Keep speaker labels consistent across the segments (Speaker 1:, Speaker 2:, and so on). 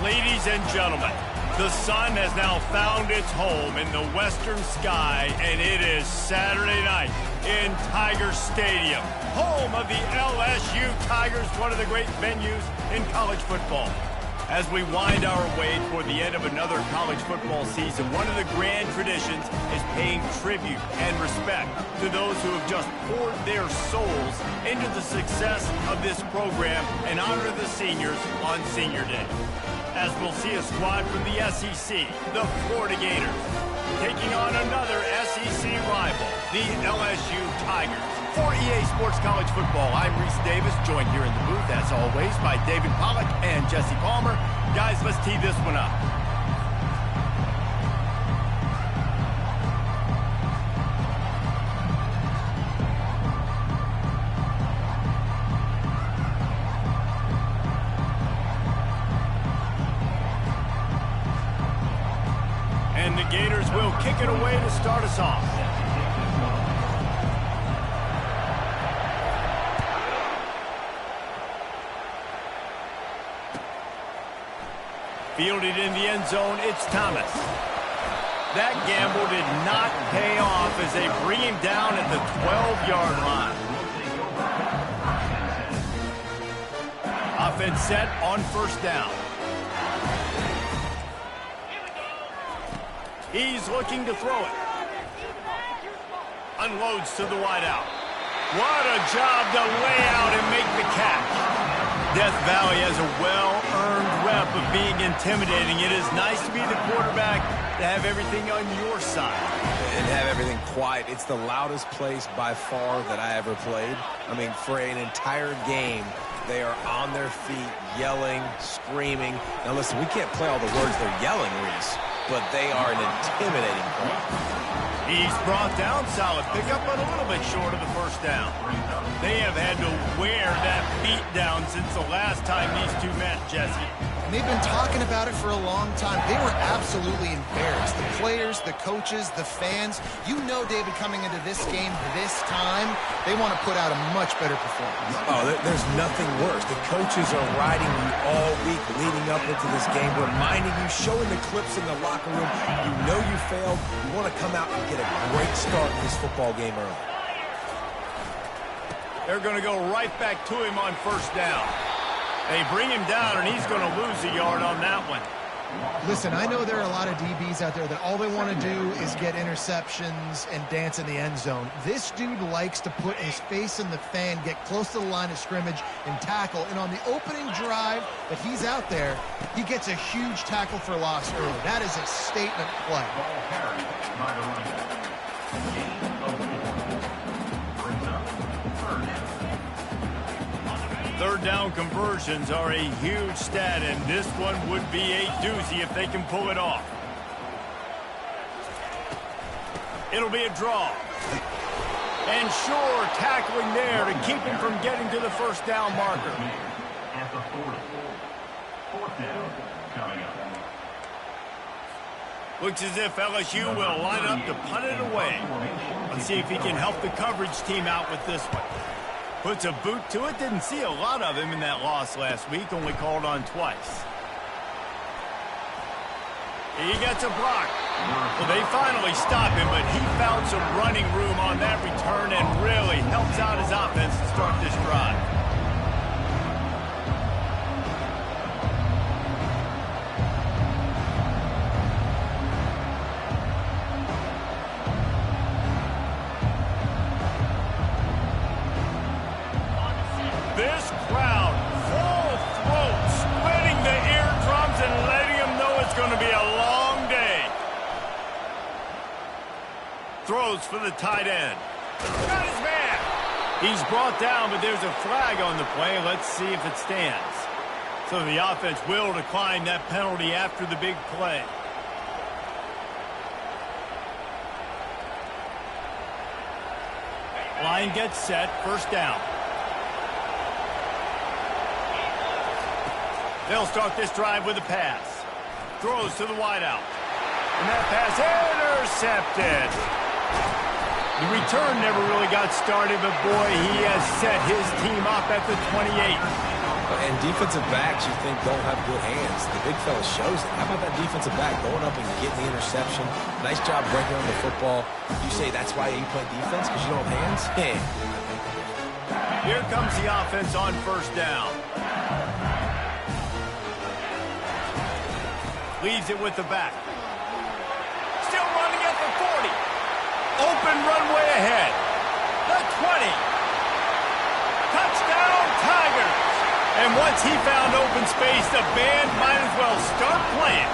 Speaker 1: Ladies and gentlemen, the sun has now found its home in the western sky, and it is Saturday night in Tiger Stadium, home of the LSU Tigers, one of the great venues in college football. As we wind our way toward the end of another college football season, one of the grand traditions is paying tribute and respect to those who have just poured their souls into the success of this program and honor the seniors on Senior Day. As we'll see a squad from the SEC, the Florida Gators, taking on another SEC rival, the LSU Tigers. For EA Sports College Football, I'm Reese Davis, joined here in the booth, as always, by David Pollack and Jesse Palmer. Guys, let's tee this one up. And the Gators will kick it away to start us off. Fielded in the end zone, it's Thomas. That gamble did not pay off as they bring him down at the 12-yard line. Offense set on first down. He's looking to throw it. Unloads to the wideout. What a job to lay out and make the catch. Death Valley has a well-earned rep of being intimidating. It is nice to be the quarterback, to have everything on your side.
Speaker 2: And have everything quiet. It's the loudest place by far that I ever played. I mean, for an entire game, they are on their feet, yelling, screaming. Now listen, we can't play all the words they're yelling, Reese, but they are an intimidating crowd.
Speaker 1: He's brought down, solid pickup, but a little bit short of the first down. They have had to wear that beat down since the last time these two met, Jesse.
Speaker 3: And they've been talking about it for a long time. They were absolutely embarrassed. The players, the coaches, the fans. You know, David, coming into this game this time, they want to put out a much better performance.
Speaker 2: Oh, there's nothing worse. The coaches are riding you all week leading up into this game, reminding you, showing the clips in the locker room. You know you failed. You want to come out and get a great start in this football game early.
Speaker 1: They're going to go right back to him on first down. They bring him down, and he's going to lose a yard on that one.
Speaker 3: Listen, I know there are a lot of DBs out there that all they want to do is get interceptions and dance in the end zone. This dude likes to put his face in the fan, get close to the line of scrimmage, and tackle. And on the opening drive that he's out there, he gets a huge tackle for loss early. That is a statement play.
Speaker 1: Third down conversions are a huge stat, and this one would be a doozy if they can pull it off. It'll be a draw. And sure, tackling there to keep him from getting to the first down marker.
Speaker 4: At the 40. Fourth down coming up.
Speaker 1: Looks as if LSU will line up to punt it away. Let's see if he can help the coverage team out with this one. Puts a boot to it. Didn't see a lot of him in that loss last week. Only called on twice. He gets a block. Well, they finally stop him, but he found some running room on that return and really helps out his offense to start this drive. This crowd, full throat, splitting the eardrums and letting them know it's going to be a long day. Throws for the tight end. Got his man. He's brought down, but there's a flag on the play. Let's see if it stands. So the offense will decline that penalty after the big play. Line gets set, first down. They'll start this drive with a pass. Throws to the wideout. And that pass intercepted. The return never really got started, but boy, he has set his team up at the 28.
Speaker 2: And defensive backs you think don't have good hands. The big fella shows it. How about that defensive back going up and getting the interception? Nice job breaking on the football. You say that's why you play defense, because you don't have hands? Yeah.
Speaker 1: Here comes the offense on first down. Leaves it with the back. Still running at the 40. Open runway ahead. The 20. Touchdown, Tigers. And once he found open space, the band might as well start playing.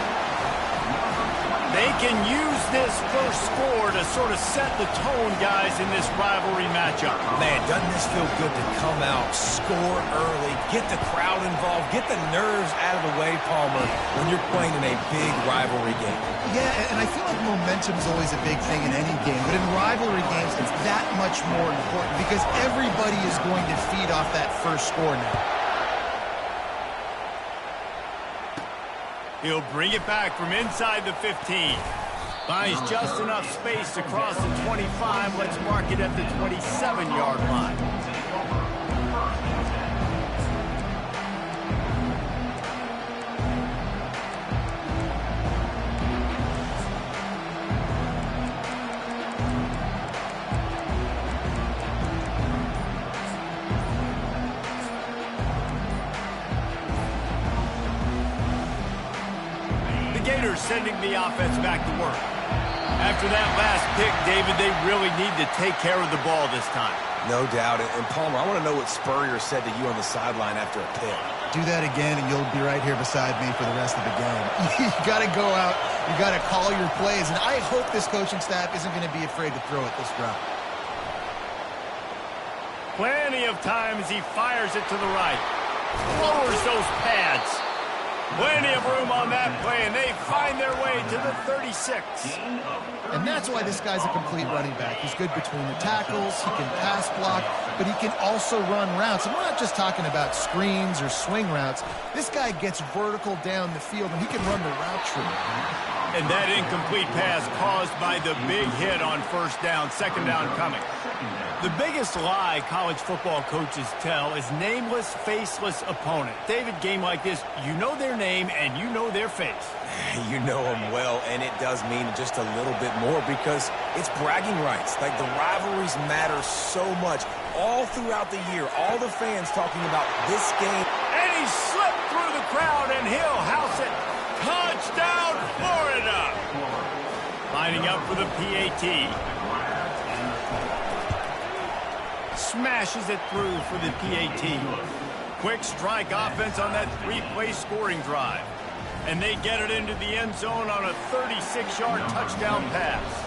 Speaker 1: They can use this first score to sort of set the tone, guys, in this rivalry matchup.
Speaker 2: Man, doesn't this feel good to come out, score early, get the crowd involved, get the nerves out of the way, Palmer, when you're playing in a big rivalry game.
Speaker 3: Yeah, and I feel like momentum is always a big thing in any game, but in rivalry games, it's that much more important because everybody is going to feed off that first score now.
Speaker 1: He'll bring it back from inside the 15. Finds just enough space to cross the 25. Let's mark it at the 27-yard line. Gators sending the offense back to work. After that last pick, David, they really need to take care of the ball this time.
Speaker 2: No doubt. And Palmer, I want to know what Spurrier said to you on the sideline after a pick.
Speaker 3: Do that again, and you'll be right here beside me for the rest of the game. You got to go out. You got to call your plays, and I hope this coaching staff isn't going to be afraid to throw it this route.
Speaker 1: Plenty of time as he fires it to the right. Lowers those pads. Plenty of room on that play, and they find their way to the 36.
Speaker 3: And that's why this guy's a complete running back. He's good between the tackles, he can pass block, but he can also run routes. And we're not just talking about screens or swing routes. This guy gets vertical down the field, and he can run the route tree.
Speaker 1: And that incomplete pass caused by the big hit on first down, second down coming. The biggest lie college football coaches tell is nameless, faceless opponent. David, game like this, you know their name and you know their face.
Speaker 2: You know them well, and it does mean just a little bit more because it's bragging rights. Like, the rivalries matter so much all throughout the year. All the fans talking about this game.
Speaker 1: And he slipped through the crowd, and he'll house it. Touchdown, Florida! Lining up for the PAT. Smashes it through for the PAT. Quick strike offense on that three-play scoring drive. And they get it into the end zone on a 36-yard touchdown pass.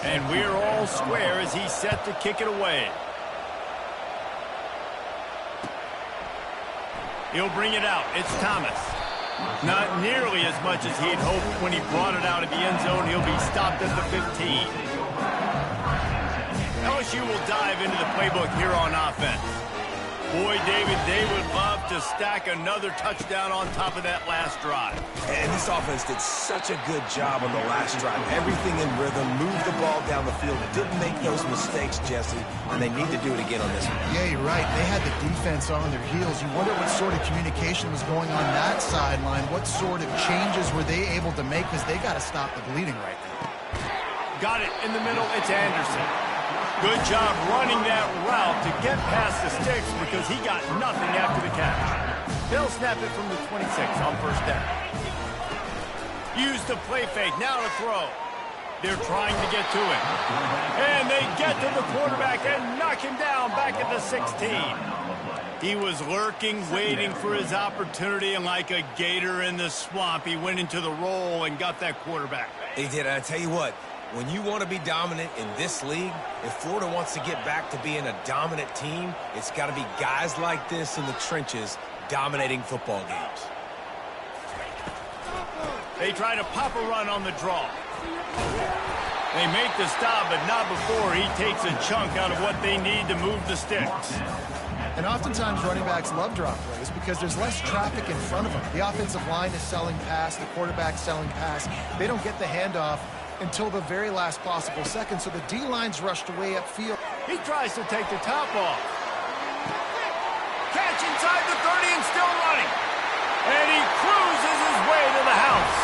Speaker 1: And we're all square as he's set to kick it away. He'll bring it out. It's Thomas. Not nearly as much as he'd hoped when he brought it out of the end zone. He'll be stopped at the 15. LSU will dive into the playbook here on offense. Boy, David, they would love to stack another touchdown on top of that last drive.
Speaker 2: And this offense did such a good job on the last drive. Everything in rhythm, moved the ball down the field. Didn't make those mistakes, Jesse, and they need to do it again on this one.
Speaker 3: Yeah, you're right. They had the defense on their heels. You wonder what sort of communication was going on that sideline. What sort of changes were they able to make because they got to stop the bleeding right now.
Speaker 1: Got it in the middle. It's Anderson. Good job running that route to get past the sticks because he got nothing after the catch. They'll snap it from the 26 on first down. Use the play fake. Now to throw. They're trying to get to him. And they get to the quarterback and knock him down back at the 16. He was lurking, waiting for his opportunity, and like a gator in the swamp, he went into the roll and got that quarterback.
Speaker 2: He did. I tell you what. When you want to be dominant in this league, if Florida wants to get back to being a dominant team, it's got to be guys like this in the trenches dominating football games.
Speaker 1: They try to pop a run on the draw. They make the stop, but not before he takes a chunk out of what they need to move the sticks.
Speaker 3: And oftentimes running backs love drop plays because there's less traffic in front of them. The offensive line is selling pass, the quarterback's selling pass. They don't get the handoff until the very last possible second, so the D-line's rushed away upfield.
Speaker 1: He tries to take the top off. Catch inside the 30 and still running. And he cruises his way to the house.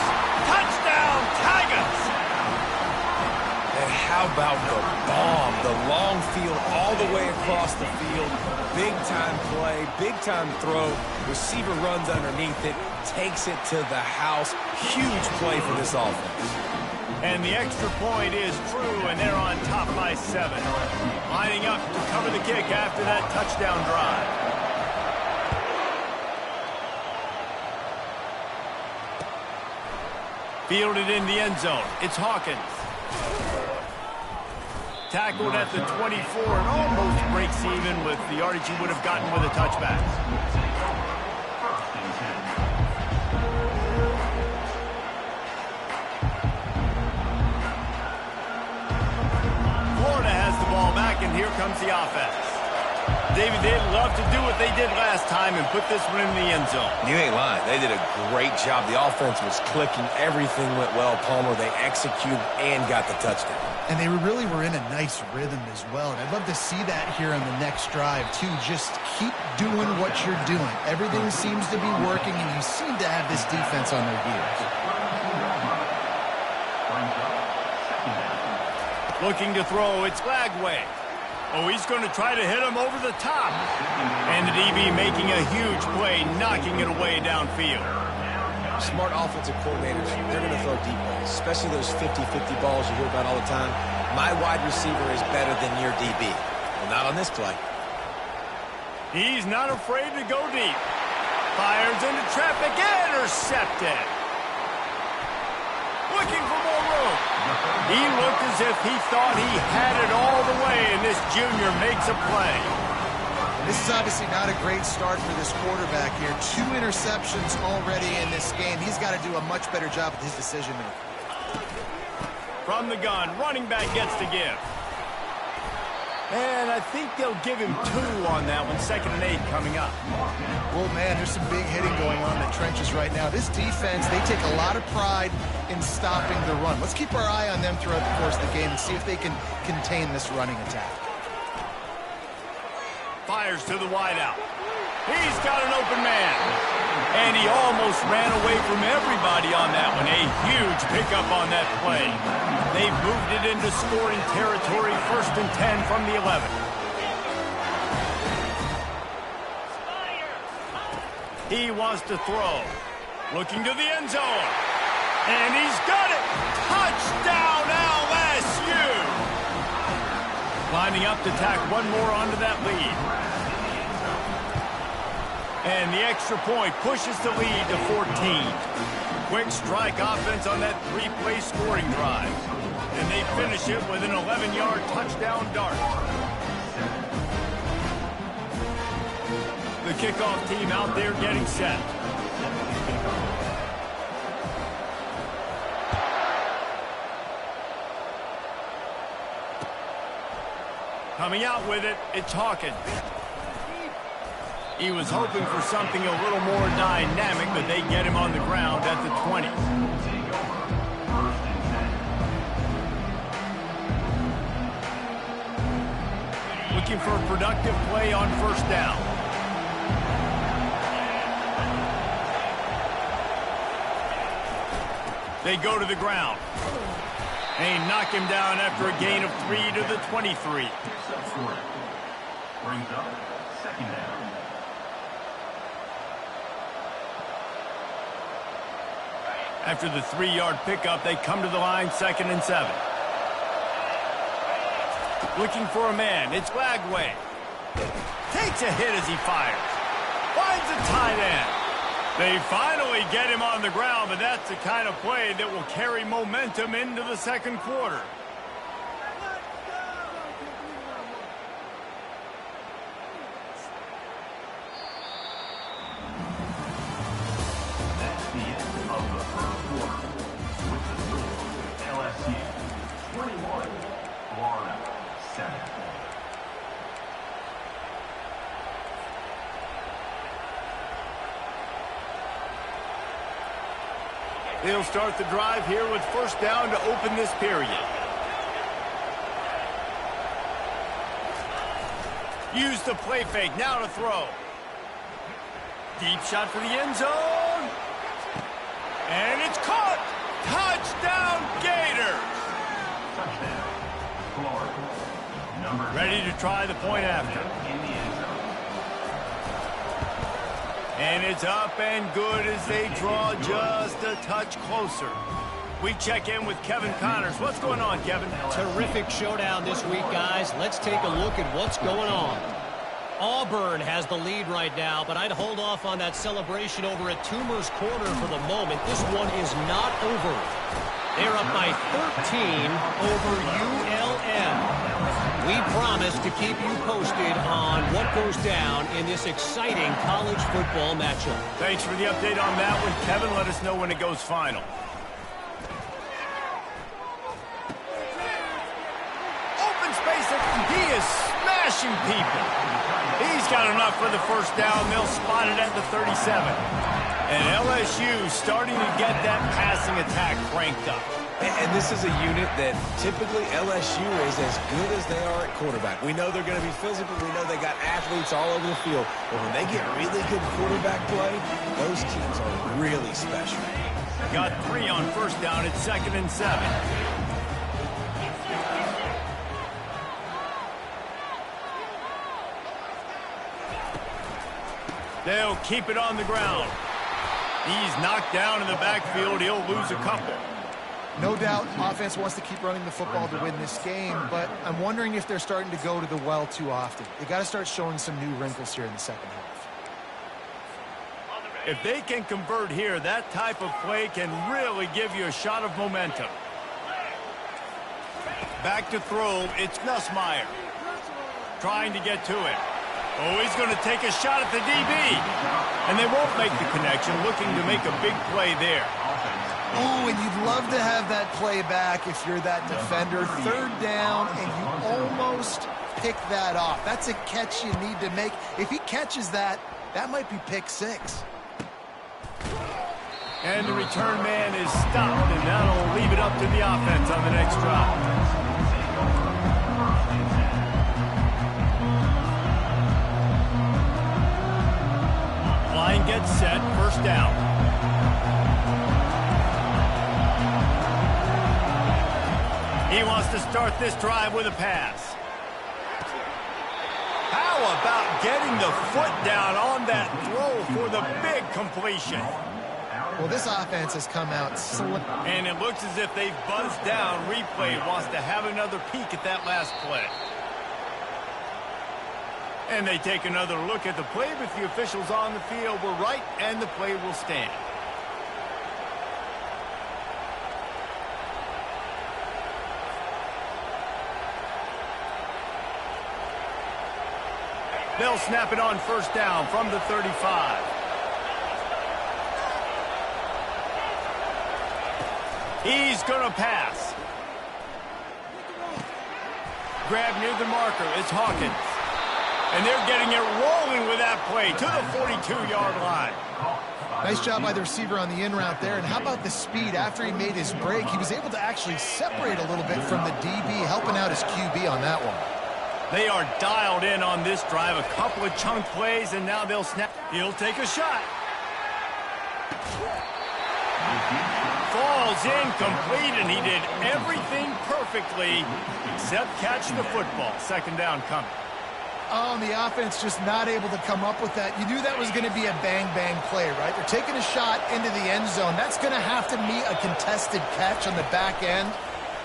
Speaker 1: Touchdown, Tigers!
Speaker 2: And how about the bomb? The long field all the way across the field. Big-time play, big-time throw. Receiver runs underneath it, takes it to the house. Huge play for this offense.
Speaker 1: And the extra point is true, and they're on top by 7. Lining up to cover the kick after that touchdown drive. Fielded in the end zone. It's Hawkins. Tackled at the 24 and almost breaks even with the yardage he would have gotten with a touchback. Florida has the ball back, and here comes the offense. David, they'd love to do what they did last time and put this one in the end zone.
Speaker 2: You ain't lying. They did a great job. The offense was clicking. Everything went well, Palmer. They executed and got the touchdown.
Speaker 3: And they really were in a nice rhythm as well. And I'd love to see that here on the next drive, too. Just keep doing what you're doing. Everything seems to be working, and you seem to have this defense on their heels.
Speaker 1: Looking to throw, it's Lagway. Oh, he's going to try to hit him over the top. And the DB making a huge play, knocking it away downfield.
Speaker 2: Smart offensive coordinators, they're going to throw deep balls, especially those 50-50 balls you hear about all the time. My wide receiver is better than your DB. Well, not on this play.
Speaker 1: He's not afraid to go deep. Fires into traffic, intercepted. Looking for more room. He looked as if he thought he had it all the way, and this junior makes a play.
Speaker 3: This is obviously not a great start for this quarterback here. 2 interceptions already in this game. He's got to do a much better job with his decision-making.
Speaker 1: From the gun, running back gets to give. And I think they'll give him 2 on that one. 2nd and 8 coming up.
Speaker 3: Well, man, there's some big hitting going on in the trenches right now. This defense, they take a lot of pride in stopping the run. Let's keep our eye on them throughout the course of the game and see if they can contain this running attack.
Speaker 1: Fires to the wideout. He's got an open man. And he almost ran away from everybody on that one. A huge pickup on that play. They've moved it into scoring territory. 1st and 10 from the 11. He wants to throw. Looking to the end zone. And he's got it. Touchdown LSU. Lining up to tack one more onto that lead. And the extra point pushes the lead to 14. Quick strike offense on that 3-play scoring drive. And they finish it with an 11-yard touchdown dart. The kickoff team out there getting set. Coming out with it, it's Hawkins. He was hoping for something a little more dynamic, but they get him on the ground at the 20. Looking for a productive play on 1st down. They go to the ground. They knock him down after a gain of 3 to the 23.
Speaker 4: Brings up 2nd down.
Speaker 1: After the 3-yard pickup, they come to the line, 2nd and 7. Looking for a man, it's Lagway. Takes a hit as he fires. Finds a tight end. They finally get him on the ground, but that's the kind of play that will carry momentum into the 2nd quarter.
Speaker 4: That's the end of the 1st quarter. With the score, LSU 21, Florida 7.
Speaker 1: They'll start the drive here with first down to open this period. Use the play fake, now to throw. Deep shot for the end zone. And it's caught. Touchdown, Gators.
Speaker 4: Touchdown. Florida.
Speaker 1: Ready to try the point after. And it's up and good as they draw just a touch closer. We check in with Kevin Connors. What's going on, Kevin?
Speaker 5: Terrific showdown this week, guys. Let's take a look at what's going on. Auburn has the lead right now, but I'd hold off on that celebration over at Toomer's Corner for the moment. This one is not over. They're up by 13 over ULM. We promise to keep you posted on what goes down in this exciting college football matchup.
Speaker 1: Thanks for the update on that one, Kevin. Let us know when it goes final. Open space. He is smashing people. He's got enough for the first down. They'll spot it at the 37. And LSU starting to get that passing attack cranked up.
Speaker 2: And this is a unit that typically LSU is as good as they are at quarterback. We know they're going to be physical. We know they got athletes all over the field. But when they get really good quarterback play, those teams are really special.
Speaker 1: Got 3 on first down. It's 2nd and 7. They'll keep it on the ground. He's knocked down in the backfield. He'll lose a couple.
Speaker 3: No doubt offense wants to keep running the football to win this game, but I'm wondering if they're starting to go to the well too often. They got to start showing some new wrinkles here in the second half.
Speaker 1: If they can convert here, that type of play can really give you a shot of momentum. Back to throw, it's Nussmeier. Trying to get to it. Oh, he's going to take a shot at the DB. And they won't make the connection, looking to make a big play there.
Speaker 3: Oh, and you'd love to have that play back if you're that defender. 3rd down, and you almost pick that off. That's a catch you need to make. If he catches that, that might be pick 6.
Speaker 1: And the return man is stopped, and that'll leave it up to the offense on the next drive. Line gets set, first down. He wants to start this drive with a pass. How about getting the foot down on that throw for the big completion?
Speaker 3: Well, this offense has come out slick.
Speaker 1: And it looks as if they've buzzed down. Replay wants to have another peek at that last play. And they take another look at the play, but the officials on the field were right, and the play will stand. They'll snap it on first down from the 35. He's going to pass. Grab near the marker. It's Hawkins. And they're getting it rolling with that play to the 42-yard line.
Speaker 3: Nice job by the receiver on the in route there. And how about the speed? After he made his break, he was able to actually separate a little bit from the DB, helping out his QB on that one.
Speaker 1: They are dialed in on this drive. A couple of chunk plays, and now they'll snap. He'll take a shot. Falls incomplete, and he did everything perfectly except catch the football. 2nd down coming.
Speaker 3: Oh, and the offense just not able to come up with that. You knew that was going to be a bang-bang play, right? They're taking a shot into the end zone. That's going to have to meet a contested catch on the back end,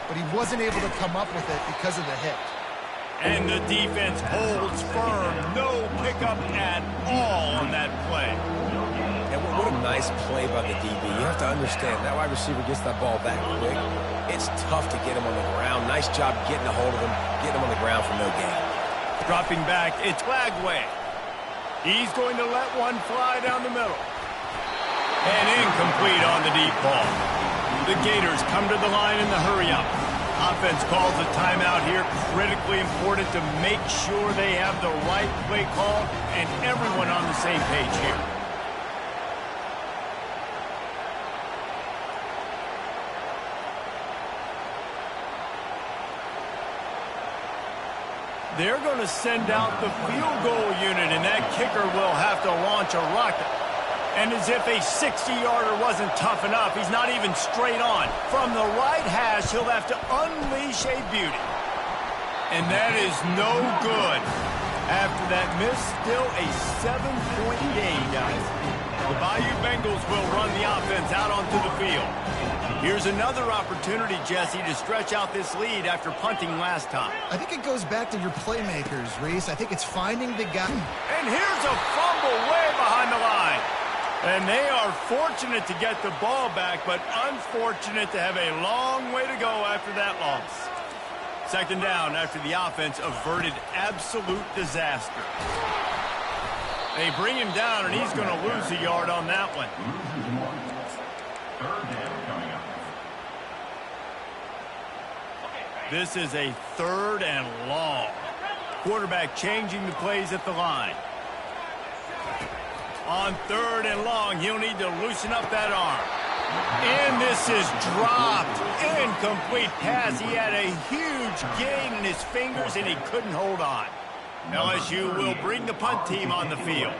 Speaker 3: but he wasn't able to come up with it because of the hit.
Speaker 1: And the defense holds firm. No pickup at all on that play.
Speaker 2: And what a nice play by the DB. You have to understand, that wide receiver gets that ball back quick. It's tough to get him on the ground. Nice job getting a hold of him, getting him on the ground for no gain.
Speaker 1: Dropping back, it's Flagway. He's going to let one fly down the middle. And incomplete on the deep ball. The Gators come to the line in the hurry-up. Offense calls a timeout here. Critically important to make sure they have the right play call and everyone on the same page here. They're going to send out the field goal unit, and that kicker will have to launch a rocket. And as if a 60-yarder wasn't tough enough, he's not even straight on. From the right hash, he'll have to unleash a beauty. And that is no good. After that miss, still a 7-point game, guys. The Bayou Bengals will run the offense out onto the field. Here's another opportunity, Jesse, to stretch out this lead after punting last time.
Speaker 3: I think it goes back to your playmakers, Reese. I think it's finding the guy.
Speaker 1: And here's a fumble way behind the line. And they are fortunate to get the ball back, but unfortunate to have a long way to go after that loss. Second down after the offense averted absolute disaster. They bring him down, and he's going to lose a yard on that one.
Speaker 4: Third down coming up.
Speaker 1: This is a 3rd and long. Quarterback changing the plays at the line. On 3rd and long, he'll need to loosen up that arm. And this is dropped. Incomplete pass. He had a huge gain in his fingers, and he couldn't hold on. LSU will bring the punt team on the field.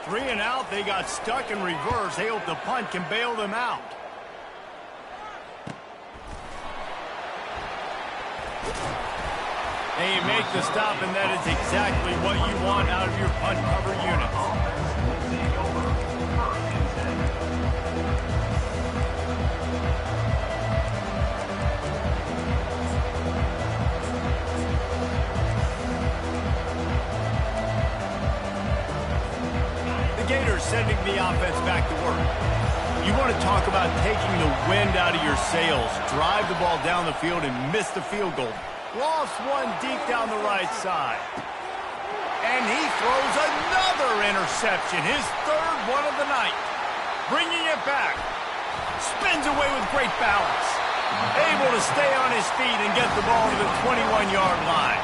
Speaker 1: 3 and out. They got stuck in reverse. They hope the punt can bail them out. They make the stop, and that is exactly what you want out of your punt cover units. Gators sending the offense back to work. You want to talk about taking the wind out of your sails. Drive the ball down the field and miss the field goal. Lost one deep down the right side. And he throws another interception, his 3rd one of the night. Bringing it back. Spins away with great balance. Able to stay on his feet and get the ball to the 21-yard line.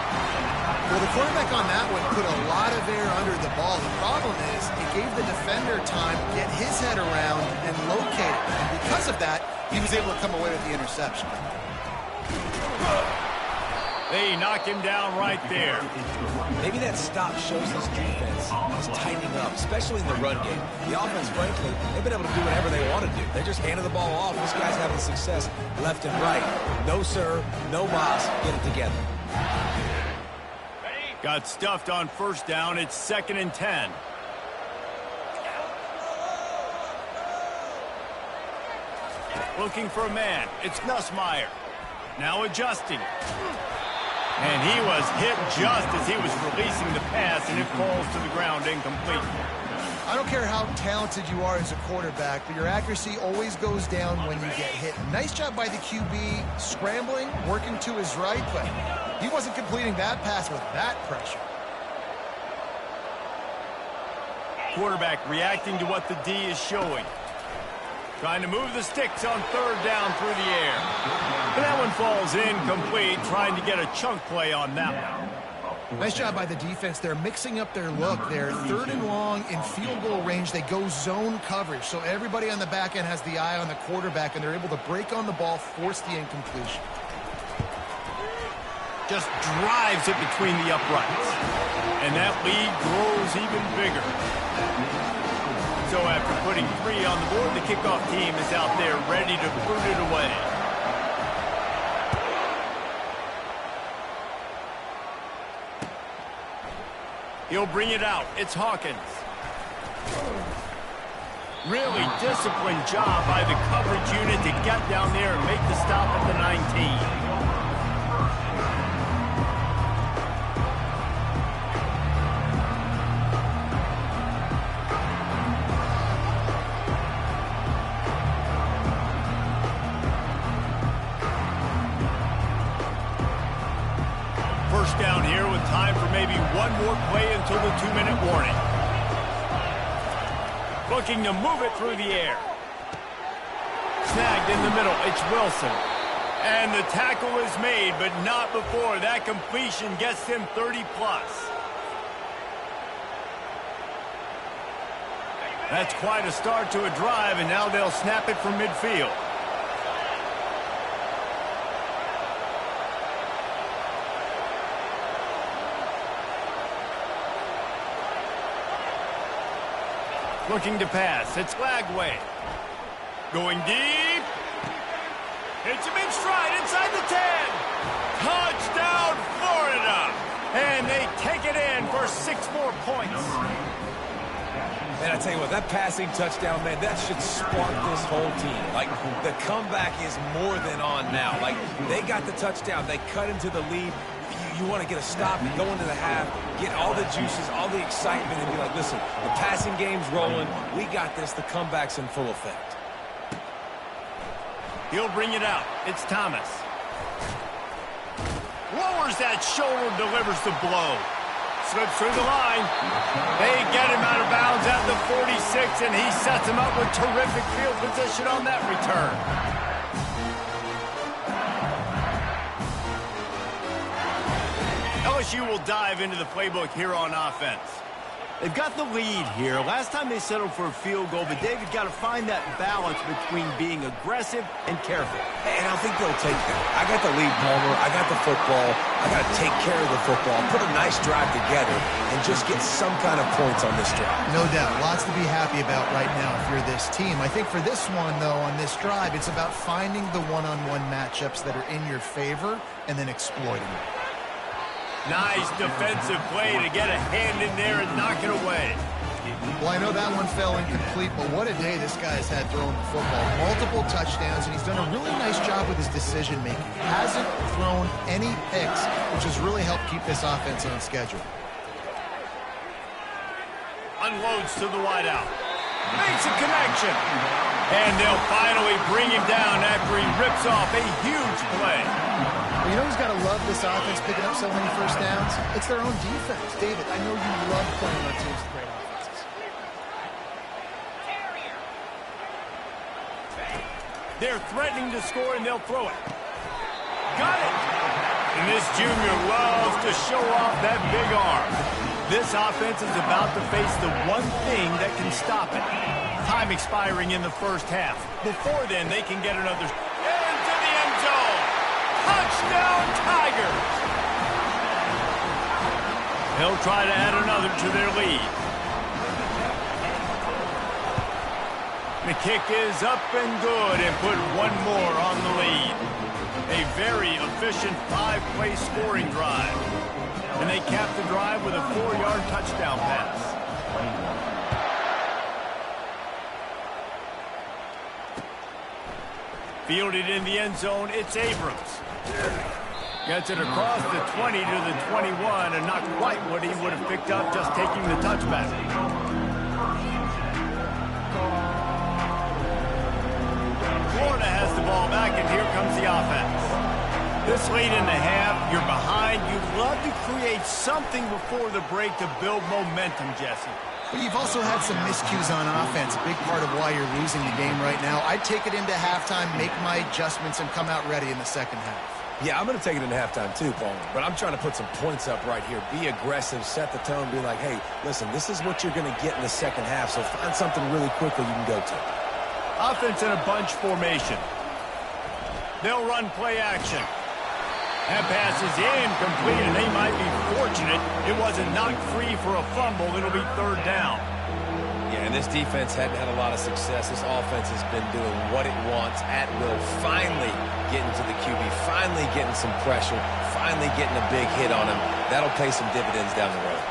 Speaker 3: Well, the quarterback on that one put a lot of air under the ball. The problem is it gave the defender time to get his head around and locate it. And because of that, he was able to come away with the interception.
Speaker 1: They knock him down right there.
Speaker 2: Maybe that stop shows this defense is tightening up, especially in the run game. The offense, frankly, they've been able to do whatever they want to do. They just handed the ball off. This guy's having success left and right. No, sir. No mas. Get it together.
Speaker 1: Got stuffed on 1st down. It's 2nd and 10. Looking for a man. It's Nussmeier. Now adjusting. And he was hit just as he was releasing the pass, and it falls to the ground incomplete.
Speaker 3: I don't care how talented you are as a quarterback, but your accuracy always goes down when you get hit. Nice job by the QB scrambling, working to his right, but he wasn't completing that pass with that pressure.
Speaker 1: Quarterback reacting to what the D is showing. Trying to move the sticks on 3rd down through the air. But that one falls incomplete, trying to get a chunk play on that one.
Speaker 3: Nice job by the defense. They're mixing up their look. They're 3rd and long in field goal range. They go zone coverage. So everybody on the back end has the eye on the quarterback, and they're able to break on the ball, force the incompletion.
Speaker 1: Just drives it between the uprights. And that lead grows even bigger. So after putting 3 on the board, the kickoff team is out there ready to boot it away. He'll bring it out. It's Hawkins. Really disciplined job by the coverage unit to get down there and make the stop at the 19. Down here with time for maybe one more play until the 2-minute warning. Looking to move it through the air. Snagged in the middle. It's Wilson. And the tackle is made, but not before that completion gets him 30-plus. That's quite a start to a drive, and now they'll snap it from midfield. Looking to pass. It's Lagway. Going deep. It's a big stride inside the 10. Touchdown, Florida. And they take it in for 6 more points.
Speaker 2: And I tell you what, that passing touchdown, man, that should spark this whole team. Like, the comeback is more than on now. Like, they got the touchdown. They cut into the lead. You want to get a stop and go into the half, get all the juices, all the excitement, and be like, listen, the passing game's rolling. We got this. The comeback's in full effect.
Speaker 1: He'll bring it out. It's Thomas. Lowers that shoulder, delivers the blow. Slips through the line. They get him out of bounds at the 46, and he sets him up with terrific field position on that return. LSU will dive into the playbook here on offense. They've got the lead here. Last time they settled for a field goal, but David got to find that balance between being aggressive and careful.
Speaker 2: And I think they'll take that. I got the lead, Palmer. I got the football. I got to take care of the football, put a nice drive together, and just get some kind of points on this drive.
Speaker 3: No doubt. Lots to be happy about right now if you're this team. I think for this one, though, on this drive, it's about finding the one-on-one matchups that are in your favor and then exploiting them.
Speaker 1: Nice defensive play to get a hand in there and knock it away.
Speaker 3: Well, I know that one fell incomplete, but what a day this guy's had throwing the football. Multiple touchdowns, and he's done a really nice job with his decision-making. Hasn't thrown any picks, which has really helped keep this offense on schedule.
Speaker 1: Unloads to the wideout. Makes a connection. And they'll finally bring him down after he rips off a huge play.
Speaker 3: Well, you know who's got to love this offense picking up so many first downs? It's their own defense. David, I know you love playing on teams with great offenses.
Speaker 1: They're threatening to score, and they'll throw it. Got it! And this junior loves to show off that big arm. This offense is about to face the one thing that can stop it. Time expiring in the first half. Before then, they can get another... Into the end zone! Touchdown, Tigers! They'll try to add another to their lead. The kick is up and good and put one more on the lead. A very efficient 5-play scoring drive. And they cap the drive with a 4-yard touchdown pass. Fielded in the end zone, it's Abrams. Gets it across the 20 to the 21, and not quite what he would have picked up just taking the touchback. Florida has the ball back, and here comes the offense. This late in the half, you're behind. You'd love to create something before the break to build momentum, Jesse.
Speaker 3: But you've also had some miscues on offense, a big part of why you're losing the game right now. I'd take it into halftime, make my adjustments, and come out ready in the second half.
Speaker 2: Yeah, I'm going to take it into halftime too, Paul. But I'm trying to put some points up right here. Be aggressive, set the tone, be like, hey, listen, this is what you're going to get in the second half, so find something really quickly you can go to.
Speaker 1: Offense in a bunch formation. They'll run play action. That pass is incomplete, and they might be fortunate it wasn't knocked free for a fumble. It'll be third down.
Speaker 2: Yeah, and this defense hadn't had a lot of success. This offense has been doing what it wants at will. Finally getting to the QB, finally getting some pressure, finally getting a big hit on him. That'll pay some dividends down the road.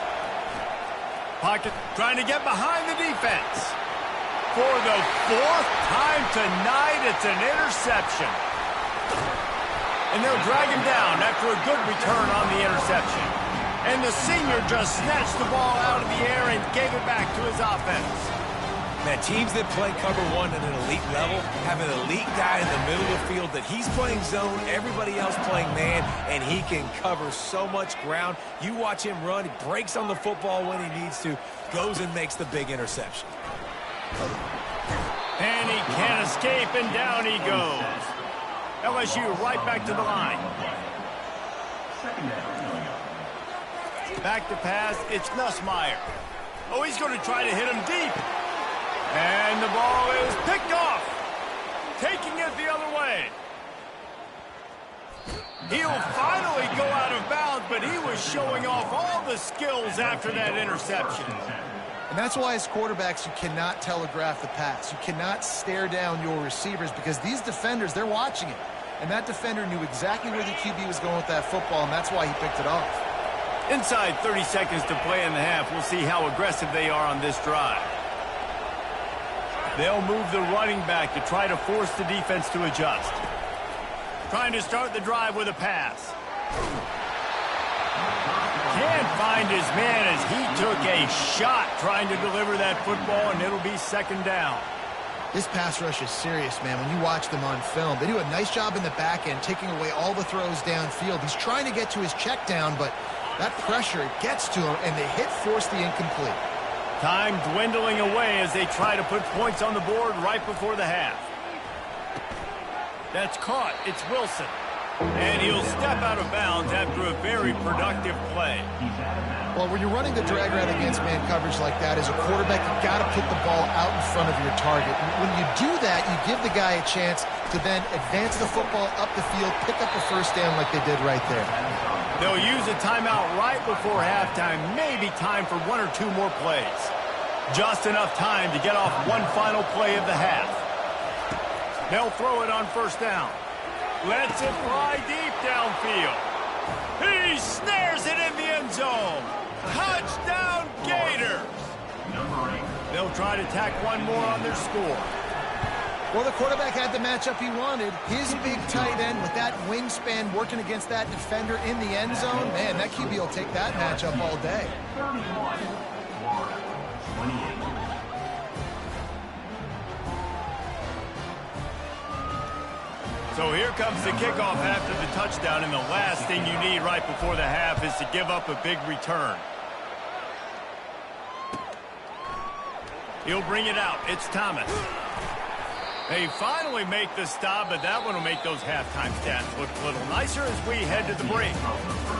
Speaker 1: Pocket trying to get behind the defense. For the 4th time tonight, it's an interception. And they'll drag him down after a good return on the interception. And the senior just snatched the ball out of the air and gave it back to his offense.
Speaker 2: Man, teams that play cover one at an elite level have an elite guy in the middle of the field that he's playing zone, everybody else playing man, and he can cover so much ground. You watch him run, he breaks on the football when he needs to, goes and makes the big interception.
Speaker 1: And he can't escape, and down he goes. LSU right back to the line. Back to pass, it's Nussmeier. Oh, he's going to try to hit him deep. And the ball is picked off. Taking it the other way. He'll finally go out of bounds, but he was showing off all the skills after that interception.
Speaker 3: And that's why as quarterbacks, you cannot telegraph the pass. You cannot stare down your receivers because these defenders, they're watching it. And that defender knew exactly where the QB was going with that football, and that's why he picked it off.
Speaker 1: Inside 30 seconds to play in the half. We'll see how aggressive they are on this drive. They'll move the running back to try to force the defense to adjust. Trying to start the drive with a pass. Can't find his man as he took a shot trying to deliver that football, and it'll be second down.
Speaker 3: This pass rush is serious, man. When you watch them on film, they do a nice job in the back end, taking away all the throws downfield. He's trying to get to his check down, but that pressure gets to him, and they force the incomplete.
Speaker 1: Time dwindling away as they try to put points on the board right before the half. That's caught. It's Wilson. And he'll step out of bounds after a very productive play.
Speaker 3: Well, when you're running the drag route against man coverage like that, as a quarterback, you've got to put the ball out in front of your target. When you do that, you give the guy a chance to then advance the football up the field, pick up a first down like they did right there.
Speaker 1: They'll use a timeout right before halftime, maybe time for one or two more plays. Just enough time to get off one final play of the half. They'll throw it on first down. Lets it fly deep downfield. He snares it in the end zone. Touchdown, Gators. They'll try to tack one more on their score.
Speaker 3: Well, the quarterback had the matchup he wanted. His big tight end with that wingspan working against that defender in the end zone. Man, that QB will take that matchup all day.
Speaker 4: 31, Florida, 28.
Speaker 1: So here comes the kickoff after the touchdown, and the last thing you need right before the half is to give up a big return. He'll bring it out. It's Thomas. They finally make the stop, but that one will make those halftime stats look a little nicer as we head to the break.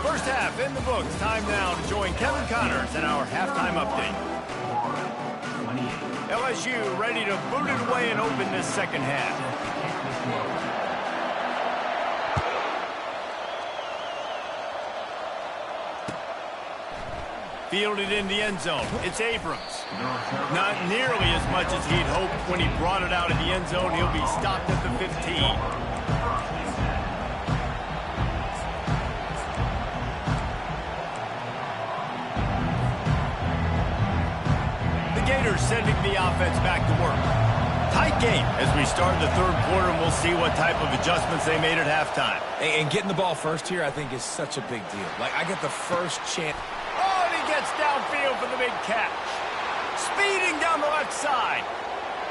Speaker 1: First half in the books. Time now to join Kevin Connors in our halftime update. LSU ready to boot it away and open this second half. Fielded in the end zone. It's Abrams. Not nearly as much as he'd hoped when he brought it out of the end zone. He'll be stopped at the 15. The Gators sending the offense back to work. Tight game as we start the third quarter, and we'll see what type of adjustments they made at halftime.
Speaker 2: And getting the ball first here, I think, is such a big deal. Like, I get the first chance.
Speaker 1: Gets downfield for the big catch. Speeding down the left side.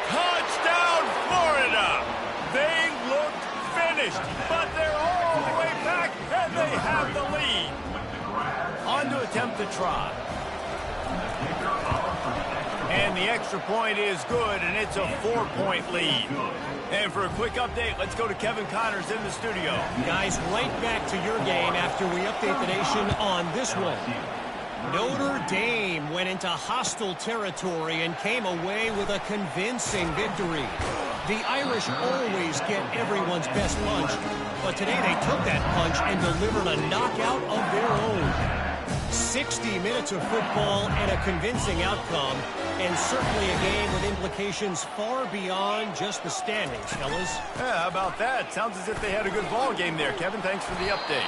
Speaker 1: Touchdown, Florida. They looked finished, but they're all the way back, and they have the lead. On to attempt the try. And the extra point is good, and it's a 4-point lead. And for a quick update, let's go to Kevin Connors in the studio.
Speaker 5: Guys, right back to your game after we update the nation on this one. Notre Dame went into hostile territory and came away with a convincing victory. The Irish always get everyone's best lunch, but today they took that punch and delivered a knockout of their own. 60 minutes of football and a convincing outcome, and certainly a game with implications far beyond just the standings, fellas.
Speaker 1: Yeah, how about that? Sounds as if they had a good ball game there. Kevin, thanks for the update.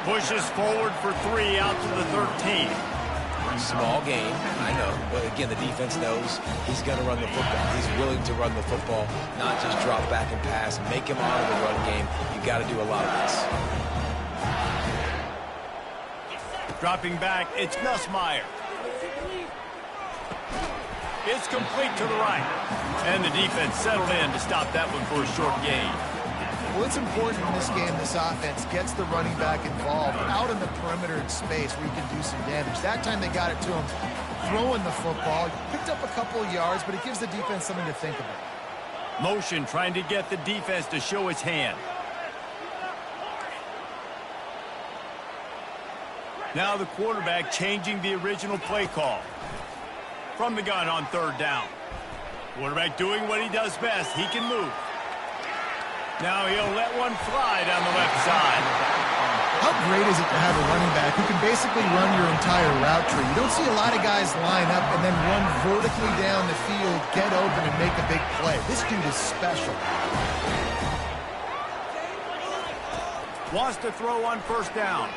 Speaker 1: Pushes forward for 3 out to the 13.
Speaker 2: Small game, I know. But again, the defense knows he's going to run the football. He's willing to run the football, not just drop back and pass. Make him out of the run game. You got to do a lot of this.
Speaker 1: Dropping back, it's Nussmeier. It's complete to the right. And the defense settled in to stop that one for a short gain.
Speaker 3: Well, it's important in this game, this offense gets the running back involved out in the perimeter space where you can do some damage. That time they got it to him throwing the football. Picked up a couple of yards, but it gives the defense something to think about.
Speaker 1: Motion trying to get the defense to show its hand. Now the quarterback changing the original play call. From the gun on third down. Quarterback doing what he does best. He can move. Now he'll let one fly down the left side.
Speaker 3: How great is it to have a running back who can basically run your entire route tree? You don't see a lot of guys line up and then run vertically down the field, get open, and make a big play. This dude is special.
Speaker 1: Wants to throw on first down.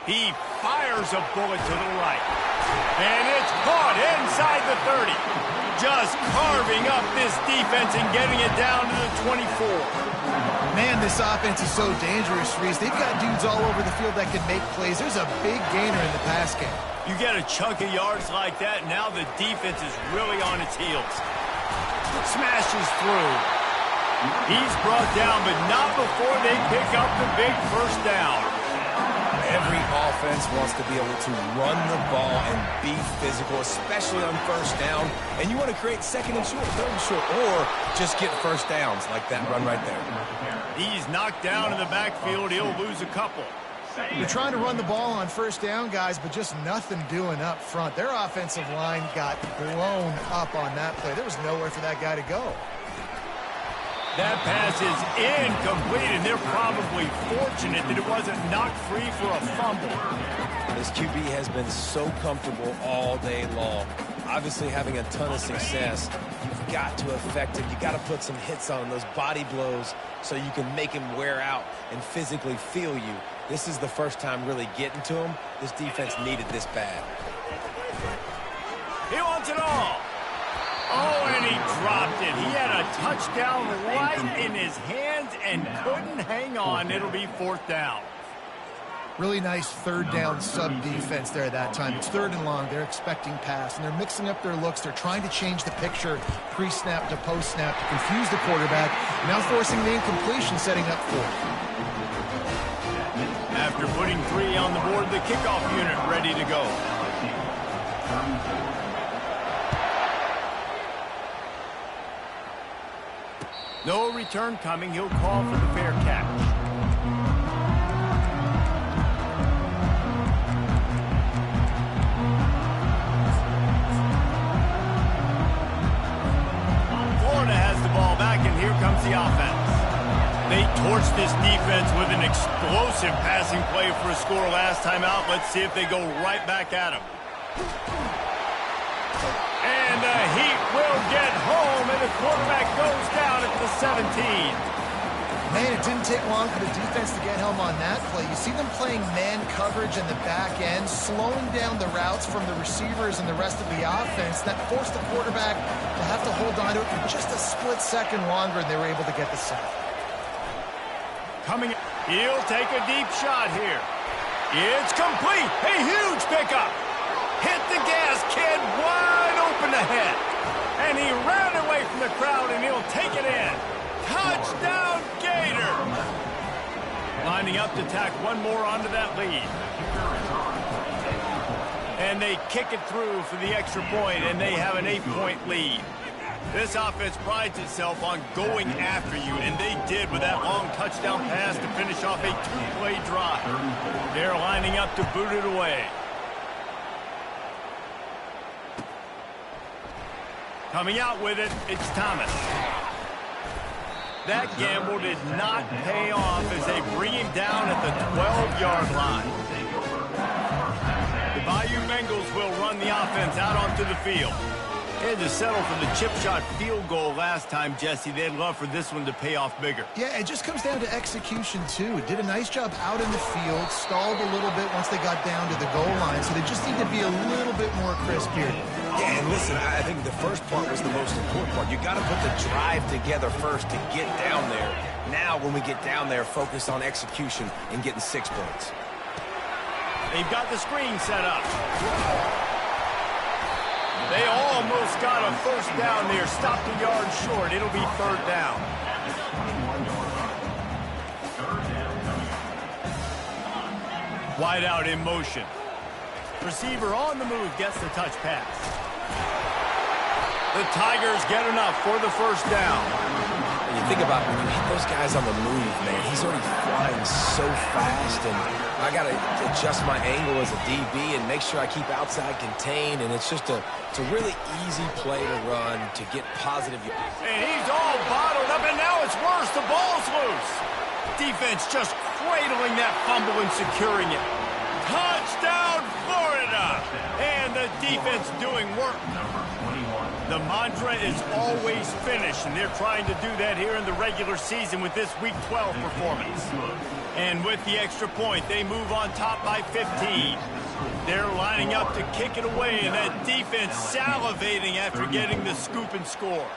Speaker 1: He fires a bullet to the right. And it's caught inside the 30. Just carving up this defense and getting it down to the 24.
Speaker 3: Man, this offense is so dangerous, Reese. They've got dudes all over the field that can make plays. There's a big gainer in the pass game.
Speaker 1: You get a chunk of yards like that, now the defense is really on its heels. Smashes through. He's brought down, but not before they pick up the big first down.
Speaker 2: Every offense wants to be able to run the ball and be physical, especially on first down. And you want to create second and short, third and short, or just get first downs like that run right there.
Speaker 1: He's knocked down in the backfield. He'll lose a couple.
Speaker 3: They're trying to run the ball on first down, guys, but just nothing doing up front. Their offensive line got blown up on that play. There was nowhere for that guy to go.
Speaker 1: That pass is incomplete, and they're probably fortunate that it wasn't knocked free for a fumble.
Speaker 2: This QB has been so comfortable all day long. Obviously having a ton of success. You've got to affect him. You've got to put some hits on him, those body blows, so you can make him wear out and physically feel you. This is the first time really getting to him. This defense needed this bad.
Speaker 1: He wants it all. Oh, and he dropped it. He had a touchdown right in his hands and couldn't hang on. It'll be fourth down.
Speaker 3: Really nice third down sub-defense there that time. It's third and long. They're expecting pass, and they're mixing up their looks. They're trying to change the picture pre-snap to post-snap to confuse the quarterback, now forcing the incompletion, setting up fourth.
Speaker 1: After putting 3 on the board, the kickoff unit ready to go. No return coming. He'll call for the fair catch. Florida has the ball back, and here comes the offense. They torched this defense with an explosive passing play for a score last time out. Let's see if they go right back at him. And the Heat will get home, and the quarterback goes down at the 17.
Speaker 3: Man, it didn't take long for the defense to get home on that play. You see them playing man coverage in the back end, slowing down the routes from the receivers and the rest of the offense. That forced the quarterback to have to hold on to it for just a split second longer, and they were able to get the sack.
Speaker 1: Coming, he'll take a deep shot here. It's complete. A huge pickup. Hit the gas, kid, wide open ahead. And he ran away from the crowd, and he'll take it in. Touchdown, Gators. Lining up to tack one more onto that lead. And they kick it through for the extra point, and they have an 8-point lead. This offense prides itself on going after you, and they did with that long touchdown pass to finish off a 2-play drive. They're lining up to boot it away. Coming out with it, it's Thomas. That gamble did not pay off as they bring him down at the 12-yard line. The Bayou Bengals will run the offense out onto the field. They had to settle for the chip shot field goal last time, Jesse. They'd love for this one to pay off bigger.
Speaker 3: Yeah, it just comes down to execution, too. It did a nice job out in the field, stalled a little bit once they got down to the goal line, so they just need to be a little bit more crisp here.
Speaker 2: Yeah, and listen, I think the first part was the most important part. You got to put the drive together first to get down there. Now, when we get down there, focus on execution and getting 6 points.
Speaker 1: They've got the screen set up. They almost got a first down there. Stopped a yard short. It'll be third down. Wide out in motion. Receiver on the move gets the touch pass. The Tigers get enough for the first down.
Speaker 2: And you think about when you hit those guys on the move, man, he's already flying so fast, and I got to adjust my angle as a DB and make sure I keep outside contained, and it's a really easy play to run to get positive.
Speaker 1: And he's all bottled up, and now it's worse. The ball's loose. Defense just cradling that fumble and securing it. Touchdown, Florida! And the defense doing work. The mantra is always finish, and they're trying to do that here in the regular season with this Week 12 performance. And with the extra point, they move on top by 15. They're lining up to kick it away, and that defense salivating after getting the scoop and score.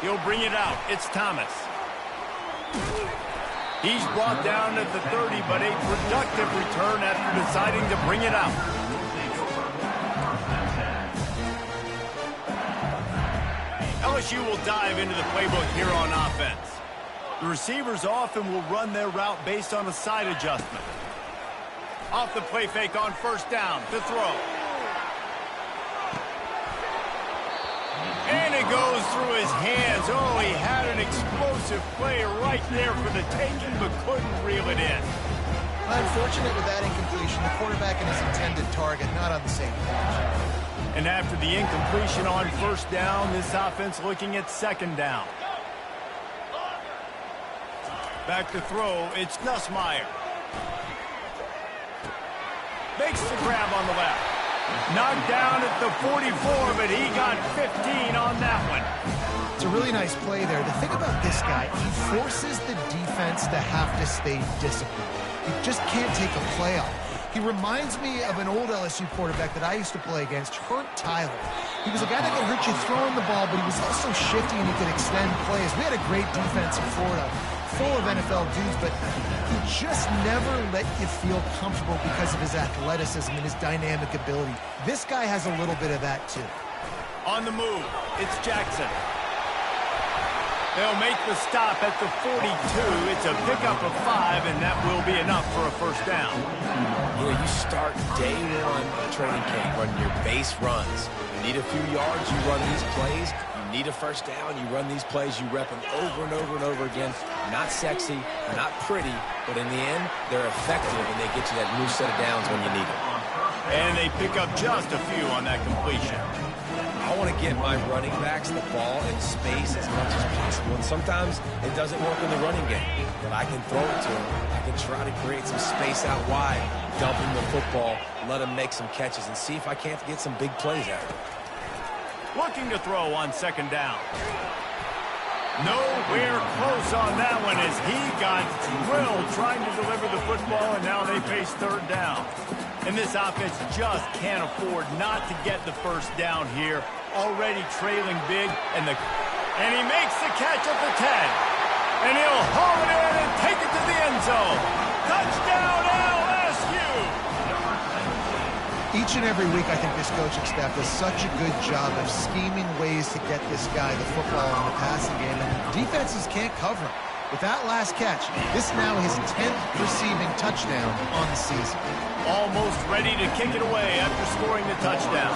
Speaker 1: He'll bring it out. It's Thomas. He's brought down at the 30, but a productive return after deciding to bring it out. LSU will dive into the playbook here on offense. The receivers often will run their route based on a side adjustment. Off the play fake on first down to throw. And it goes through his hands. Oh, he had an explosive play right there for the taking, but couldn't reel it in.
Speaker 3: Unfortunate with that incompletion. The quarterback and his intended target not on the same page.
Speaker 1: And after the incompletion on first down, this offense looking at second down. Back to throw, it's Nussmeier. Makes the grab on the left. Knocked down at the 44, but he got 15 on that one.
Speaker 3: It's a really nice play there. The thing about this guy, he forces the defense to have to stay disciplined. He just can't take a play off. He reminds me of an old LSU quarterback that I used to play against, Hurt Tyler. He was a guy that could hurt you throwing the ball, but he was also shifty and he could extend plays. We had a great defense in Florida, full of NFL dudes, but he just never let you feel comfortable because of his athleticism and his dynamic ability. This guy has a little bit of that too.
Speaker 1: On the move, it's Jackson. They'll make the stop at the 42. It's a pickup of 5, and that will be enough for a first down.
Speaker 2: You know, you start day one of training camp running your base runs. You need a few yards, you run these plays. You need a first down, you run these plays. You rep them over and over and over again. Not sexy, not pretty, but in the end, they're effective, and they get you that new set of downs when you need them.
Speaker 1: And they pick up just a few on that completion.
Speaker 2: I want to get my running backs the ball in space as much as possible. And sometimes it doesn't work in the running game. But I can throw it to him. I can try to create some space out wide, dump him the football, let him make some catches, and see if I can't get some big plays out of it.
Speaker 1: Looking to throw on second down. Nowhere close on that one as he got drilled trying to deliver the football, and now they face third down. And this offense just can't afford not to get the first down here. Already trailing big, and he makes the catch at the 10. And he'll haul it in and take it to the end zone. Touchdown, LSU!
Speaker 3: Each and every week, I think this coaching staff does such a good job of scheming ways to get this guy the football in the passing game, and defenses can't cover him. With that last catch, this now his 10th receiving touchdown on the season.
Speaker 1: Almost ready to kick it away after scoring the touchdown.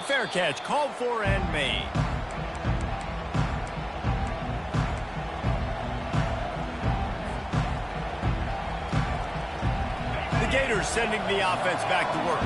Speaker 1: Fair catch called for and made. The Gators sending the offense back to work.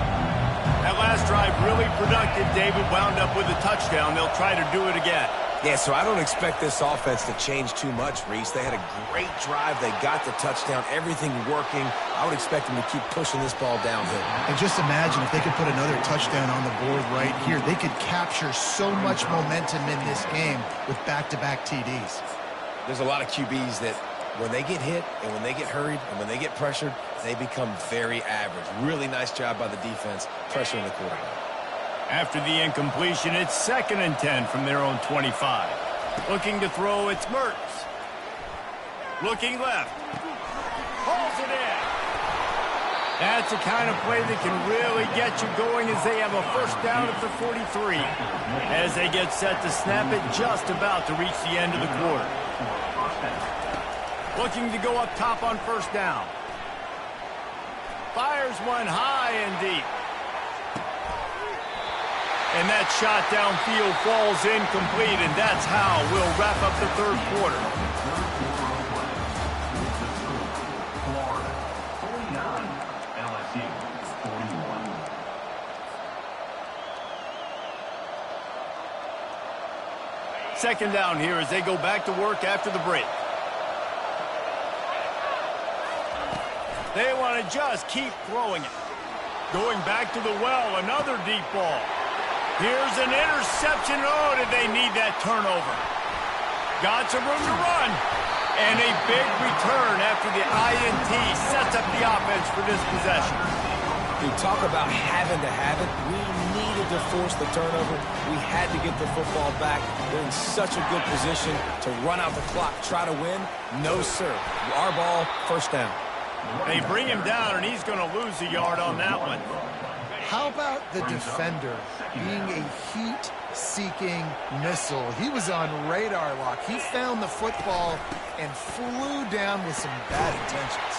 Speaker 1: That last drive really productive. David wound up with a touchdown. They'll try to do it again.
Speaker 2: Yeah, so I don't expect this offense to change too much, Reese. They had a great drive. They got the touchdown. Everything working. I would expect them to keep pushing this ball downhill.
Speaker 3: And just imagine if they could put another touchdown on the board right here. They could capture so much momentum in this game with back-to-back TDs.
Speaker 2: There's a lot of QBs that when they get hit and when they get hurried and when they get pressured, they become very average. Really nice job by the defense pressuring the quarterback.
Speaker 1: After the incompletion, it's 2nd and 10 from their own 25. Looking to throw, it's Mertz. Looking left. Pulls it in. That's the kind of play that can really get you going as they have a first down at the 43. As they get set to snap it, just about to reach the end of the quarter. Looking to go up top on first down. Fires one high and deep. And that shot downfield falls incomplete, and that's how we'll wrap up the third quarter.
Speaker 4: Florida 49, LSU 41.
Speaker 1: Second down here as they go back to work after the break. They want to just keep throwing it. Going back to the well, another deep ball. Here's an interception. Oh, did they need that turnover? Got some room to run. And a big return after the INT sets up the offense for this possession.
Speaker 2: Dude, talk about having to have it. We needed to force the turnover. We had to get the football back. They're in such a good position to run out the clock, try to win. No, sir. Our ball, first down.
Speaker 1: They bring him down, and he's going to lose a yard on that one.
Speaker 3: How about the defender being a heat-seeking missile? He was on radar lock. He found the football and flew down with some bad intentions.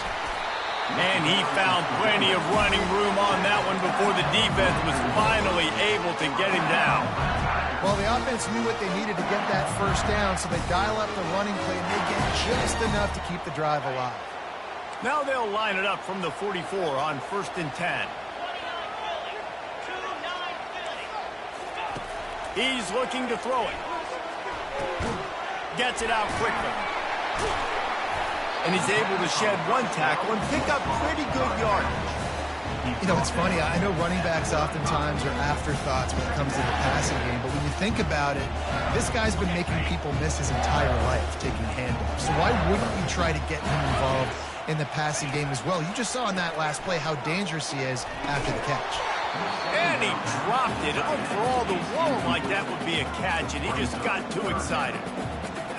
Speaker 1: And he found plenty of running room on that one before the defense was finally able to get him down.
Speaker 3: Well, the offense knew what they needed to get that first down, so they dial up the running play, and they get just enough to keep the drive alive.
Speaker 1: Now they'll line it up from the 44 on 1st and 10. He's looking to throw it. Gets it out quickly. And he's able to shed one tackle and pick up pretty good yardage.
Speaker 3: You know, it's funny. I know running backs oftentimes are afterthoughts when it comes to the passing game, but when you think about it, this guy's been making people miss his entire life taking handoffs. So why wouldn't you try to get him involved in the passing game as well? You just saw in that last play how dangerous he is after the catch.
Speaker 1: And he dropped it. It looked for all the world like that would be a catch, and he just got too excited.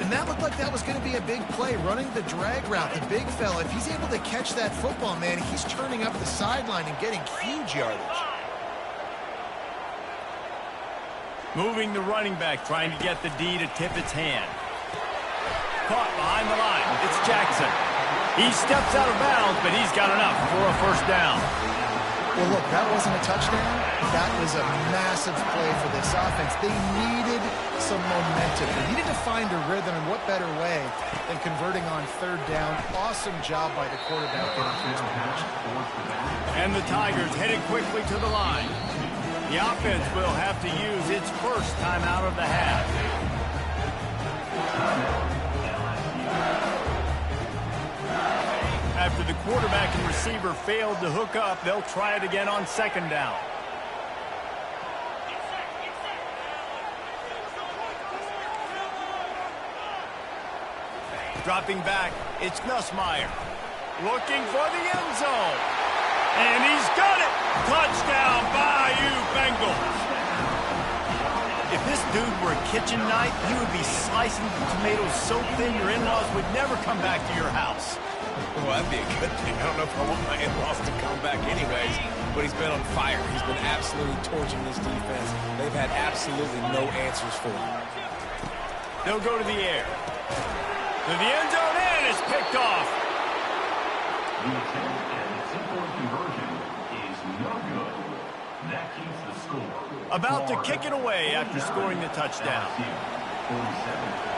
Speaker 3: And that looked like that was going to be a big play, running the drag route, the big fella. If he's able to catch that football, man, he's turning up the sideline and getting huge yardage.
Speaker 1: Moving the running back, trying to get the D to tip its hand. Caught behind the line. It's Jackson. He steps out of bounds, but he's got enough for a first down.
Speaker 3: Well, look, that wasn't a touchdown. That was a massive play for this offense. They needed some momentum. They needed to find a rhythm, and what better way than converting on third down. Awesome job by the quarterback getting through his position.
Speaker 1: And the Tigers headed quickly to the line. The offense will have to use its first timeout of the half. After the quarterback and receiver failed to hook up, they'll try it again on second down. Dropping back, it's Nussmeier. Looking for the end zone. And he's got it! Touchdown, Bayou Bengals! If this dude were a kitchen knife, he would be slicing the tomatoes so thin your in-laws would never come back to your house.
Speaker 2: Well, that'd be a good thing. I don't know if I want my in-laws to come back anyways, but he's been on fire. He's been absolutely torching this defense. They've had absolutely no answers for him.
Speaker 1: They'll go to the air. To the end zone, and it's picked off.
Speaker 4: The attempt at the two-point conversion is no good. That keeps the score.
Speaker 1: About to kick it away after scoring the touchdown.
Speaker 4: 47.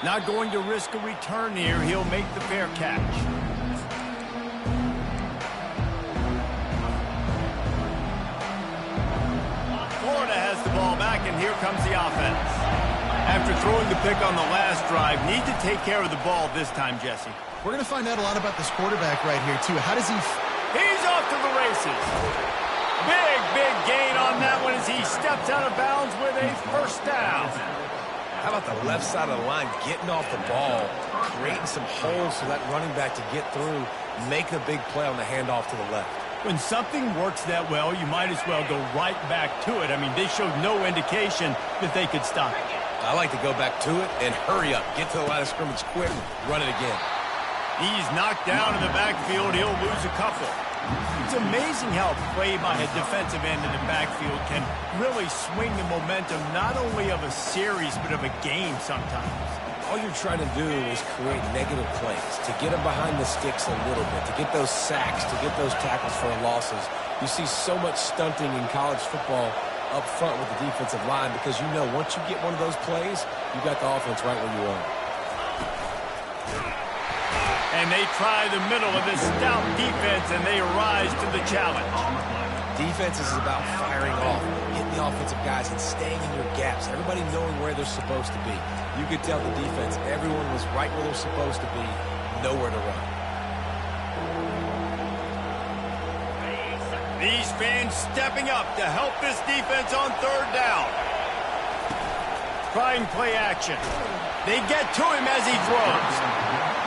Speaker 1: Not going to risk a return here. He'll make the fair catch. Florida has the ball back, and here comes the offense. After throwing the pick on the last drive, need to take care of the ball this time, Jesse.
Speaker 3: We're going to find out a lot about this quarterback right here, too. How does he...
Speaker 1: He's off to the races. Big gain on that one as he steps out of bounds with a first down.
Speaker 2: How about the left side of the line getting off the ball, creating some holes for that running back to get through, make a big play on the handoff to the left.
Speaker 1: When something works that well, you might as well go right back to it. I mean, they showed no indication that they could stop it.
Speaker 2: I like to go back to it and hurry up. Get to the line of scrimmage quick, run it again.
Speaker 1: He's knocked down in the backfield. He'll lose a couple. It's amazing how play by a defensive end in the backfield can really swing the momentum not only of a series but of a game sometimes.
Speaker 2: All you're trying to do is create negative plays, to get them behind the sticks a little bit, to get those sacks, to get those tackles for losses. You see so much stunting in college football up front with the defensive line because you know once you get one of those plays, you got the offense right where you want.
Speaker 1: And they try the middle of this stout defense, and they rise to the challenge.
Speaker 2: Defense is about firing off, hitting the offensive guys and staying in your gaps, everybody knowing where they're supposed to be. You could tell the defense, everyone was right where they're supposed to be, nowhere to run.
Speaker 1: These fans stepping up to help this defense on third down. Trying play action. They get to him as he throws.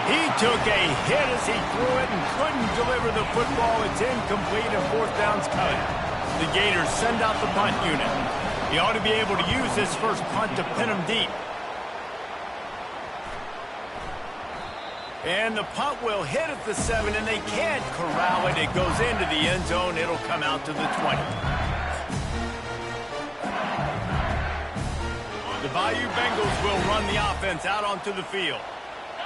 Speaker 1: He took a hit as he threw it and couldn't deliver the football. It's incomplete and fourth down's coming. The Gators send out the punt unit. He ought to be able to use this first punt to pin him deep. And the punt will hit at the 7, and they can't corral it. It goes into the end zone. It'll come out to the 20. The Bayou Bengals will run the offense out onto the field.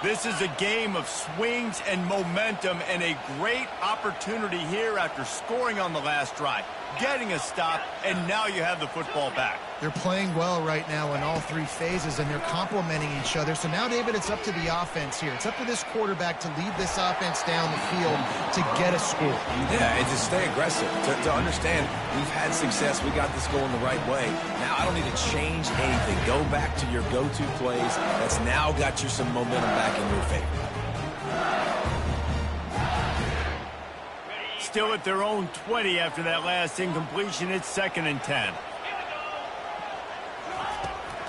Speaker 1: This is a game of swings and momentum and a great opportunity here after scoring on the last drive, getting a stop, and now you have the football back.
Speaker 3: They're playing well right now in all three phases, and they're complementing each other. So now, David, it's up to the offense here. It's up to this quarterback to lead this offense down the field to get a score.
Speaker 2: Yeah, and to stay aggressive, to understand we've had success, we got this going the right way. Now I don't need to change anything. Go back to your go-to plays. That's now got you some momentum back in your favor.
Speaker 1: Still at their own 20 after that last incompletion. It's 2nd and 10.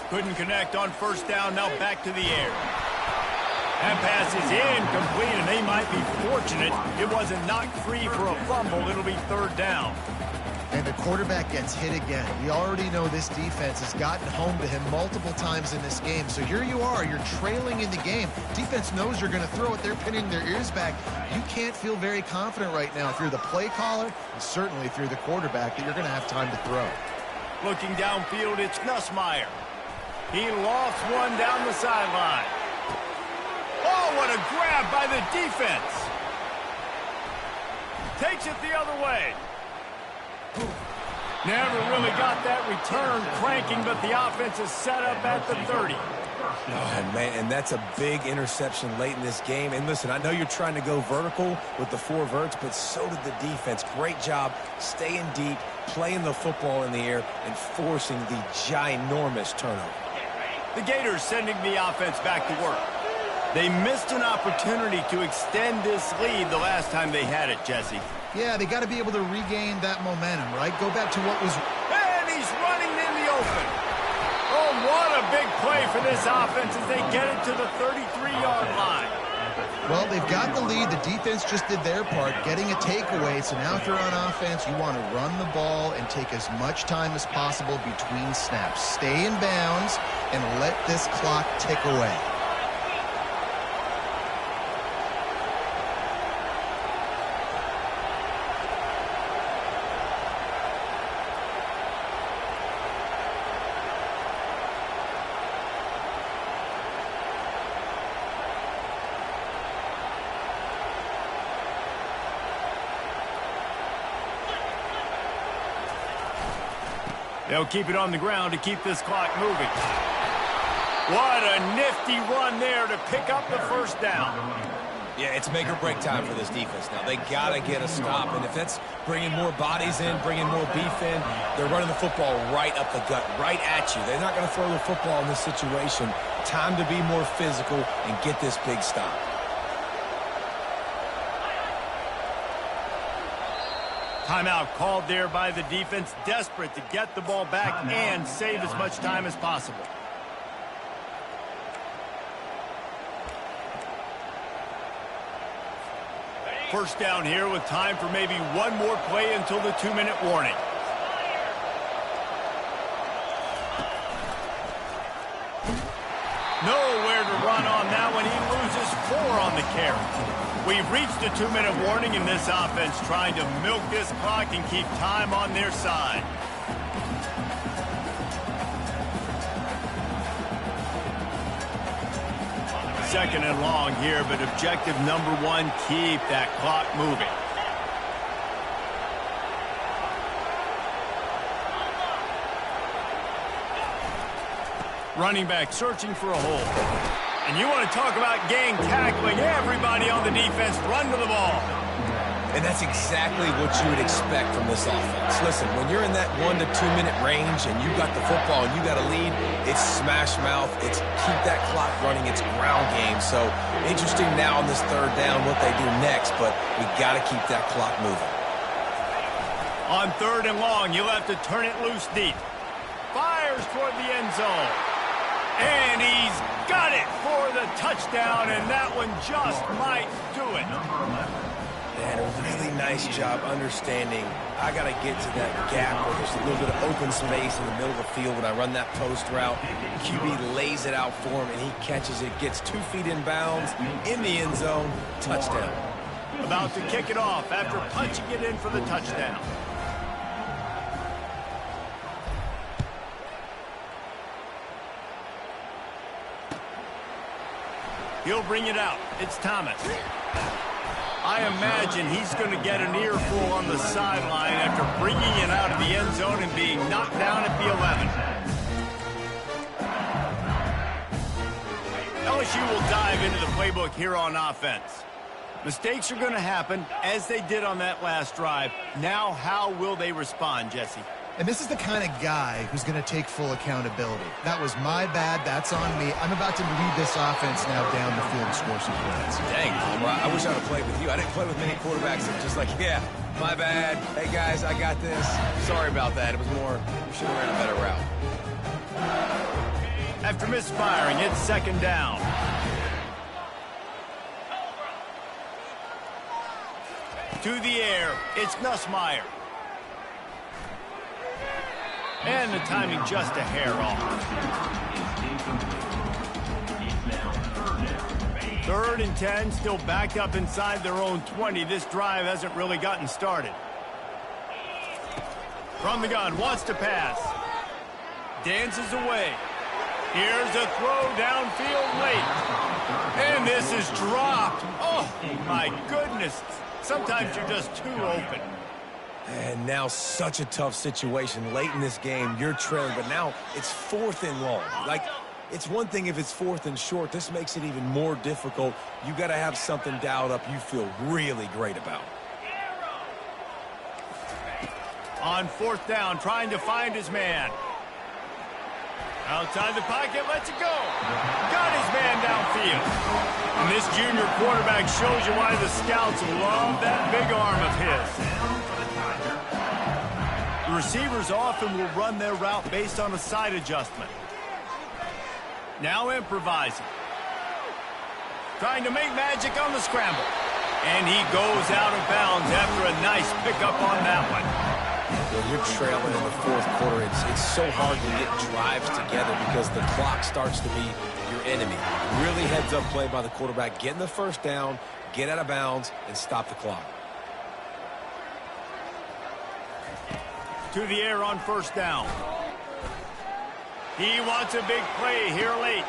Speaker 1: Couldn't connect on first down. Now back to the air. That pass is incomplete, and they might be fortunate it wasn't knocked free for a fumble. It'll be 3rd down.
Speaker 3: And the quarterback gets hit again. We already know this defense has gotten home to him multiple times in this game. So here you are, you're trailing in the game. Defense knows you're going to throw it. They're pinning their ears back. You can't feel very confident right now if you're the play caller, and certainly if you're the quarterback, that you're going to have time to throw.
Speaker 1: Looking downfield, it's Nussmeier. He lofts one down the sideline. Oh, what a grab by the defense. Takes it the other way. Never really got that return cranking, but the offense is set up at the 30.
Speaker 2: Oh, man, and that's a big interception late in this game. And listen, I know you're trying to go vertical with the 4 verts, but so did the defense. Great job staying deep, playing the football in the air, and forcing the ginormous turnover.
Speaker 1: The Gators sending the offense back to work. They missed an opportunity to extend this lead the last time they had it, Jesse.
Speaker 3: Yeah, they got to be able to regain that momentum, right? Go back to what was...
Speaker 1: And he's running in the open. Oh, what a big play for this offense as they get it to the 33-yard line.
Speaker 3: Well, they've got the lead. The defense just did their part, getting a takeaway. So now if you're on offense, you want to run the ball and take as much time as possible between snaps. Stay in bounds and let this clock tick away.
Speaker 1: They'll keep it on the ground to keep this clock moving. What a nifty run there to pick up the first down.
Speaker 2: Yeah, it's make or break time for this defense now. They got to get a stop, and if that's bringing more bodies in, bringing more beef in, they're running the football right up the gut, right at you. They're not going to throw the football in this situation. Time to be more physical and get this big stop.
Speaker 1: Timeout called there by the defense, desperate to get the ball back and save as much time as possible. First down here with time for maybe one more play until the 2-minute warning. Nowhere to run on that one. He loses 4 on the carry. We've reached the 2-minute warning in this offense, trying to milk this clock and keep time on their side. Second and long here, but objective number one, keep that clock moving. Running back searching for a hole. And you want to talk about gang tackling. Everybody on the defense run to the ball.
Speaker 2: And that's exactly what you would expect from this offense. Listen, when you're in that 1 to 2 minute range and you got the football and you got a lead, it's smash mouth, it's keep that clock running, it's ground game. So interesting now on this third down what they do next, but we got to keep that clock moving.
Speaker 1: On third and long, you'll have to turn it loose deep. Fires toward the end zone. And he's got it for the touchdown, and that one just might do it.
Speaker 2: And a really nice job understanding I got to get to that gap where there's a little bit of open space in the middle of the field when I run that post route. QB lays it out for him, and he catches it, gets 2 feet in bounds, in the end zone, touchdown.
Speaker 1: About to kick it off after punching it in for the touchdown. He'll bring it out. It's Thomas. I imagine he's going to get an earful on the sideline after bringing it out of the end zone and being knocked down at the 11. LSU will dive into the playbook here on offense. Mistakes are going to happen, as they did on that last drive. Now, how will they respond, Jesse?
Speaker 3: And this is the kind of guy who's going to take full accountability. That was my bad. That's on me. I'm about to lead this offense now down the field and score some points.
Speaker 2: Dang, I wish I would have played with you. I didn't play with many quarterbacks that just like, yeah, my bad. Hey, guys, I got this. Sorry about that. It was more, we should have ran a better route.
Speaker 1: After misfiring, it's second down. To the air, it's Nussmeier. And the timing just a hair off. Third and 10, still backed up inside their own 20. This drive hasn't really gotten started. From the gun, wants to pass. Dances away. Here's a throw downfield late. And this is dropped. Oh, my goodness. Sometimes you're just too open.
Speaker 2: And now such a tough situation. Late in this game, you're trailing, but now it's 4th and long. Like, it's one thing if it's 4th and short. This makes it even more difficult. You got to have something dialed up you feel really great about.
Speaker 1: On 4th down, trying to find his man. Outside the pocket, lets it go. Got his man downfield. And this junior quarterback shows you why the scouts love that big arm of his. The receivers often will run their route based on a side adjustment. Now improvising. Trying to make magic on the scramble. And he goes out of bounds after a nice pickup on that one.
Speaker 2: When you're trailing in the 4th quarter, it's so hard to get drives together because the clock starts to be your enemy. Really heads-up play by the quarterback. Getting the first down, get out of bounds, and stop the clock.
Speaker 1: To the air on 1st down. He wants a big play here late.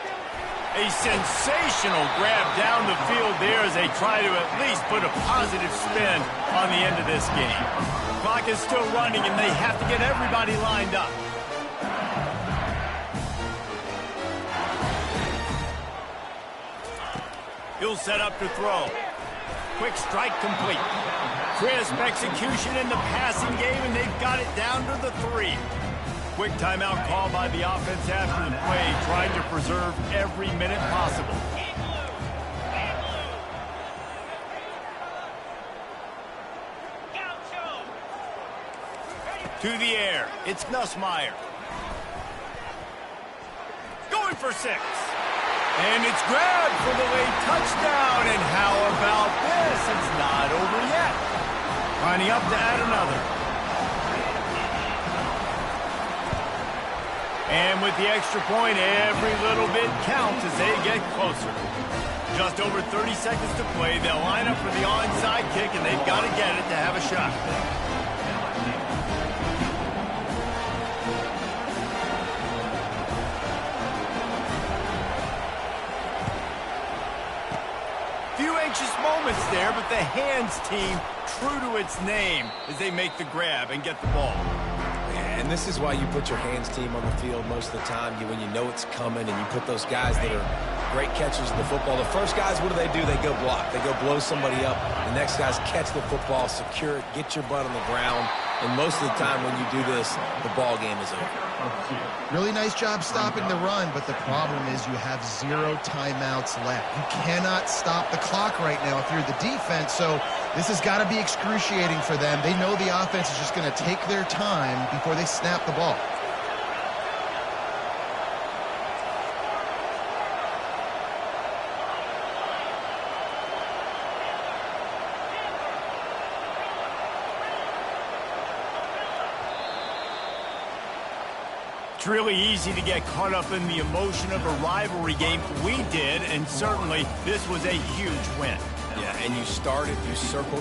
Speaker 1: A sensational grab down the field there as they try to at least put a positive spin on the end of this game. Clock is still running, and they have to get everybody lined up. He'll set up to throw. Quick strike complete. Crisp execution in the passing game, and they've got it down to the 3. Quick timeout call by the offense after the play, trying to preserve every minute possible. To the air, it's Nussmeier. Going for 6. And it's grabbed for the late touchdown. And how about this? It's not over yet. Lining up to add another. And with the extra point, every little bit counts as they get closer. Just over 30 seconds to play. They'll line up for the onside kick, and they've got to get it to have a shot. Few anxious moments there, but the hands team true to its name as they make the grab and get the ball.
Speaker 2: And this is why you put your hands team on the field most of the time, when you know it's coming, and you put those guys that are great catchers of the football. The first guys, what do? They go block. They go blow somebody up. The next guys catch the football, secure it, get your butt on the ground. And most of the time when you do this, the ball game is over.
Speaker 3: Really nice job stopping the run, but the problem is you have 0 timeouts left. You cannot stop the clock right now if you're the defense, so this has got to be excruciating for them. They know the offense is just going to take their time before they snap the ball.
Speaker 1: It's really easy to get caught up in the emotion of a rivalry game. We did, and certainly this was a huge win.
Speaker 2: Yeah, and you circled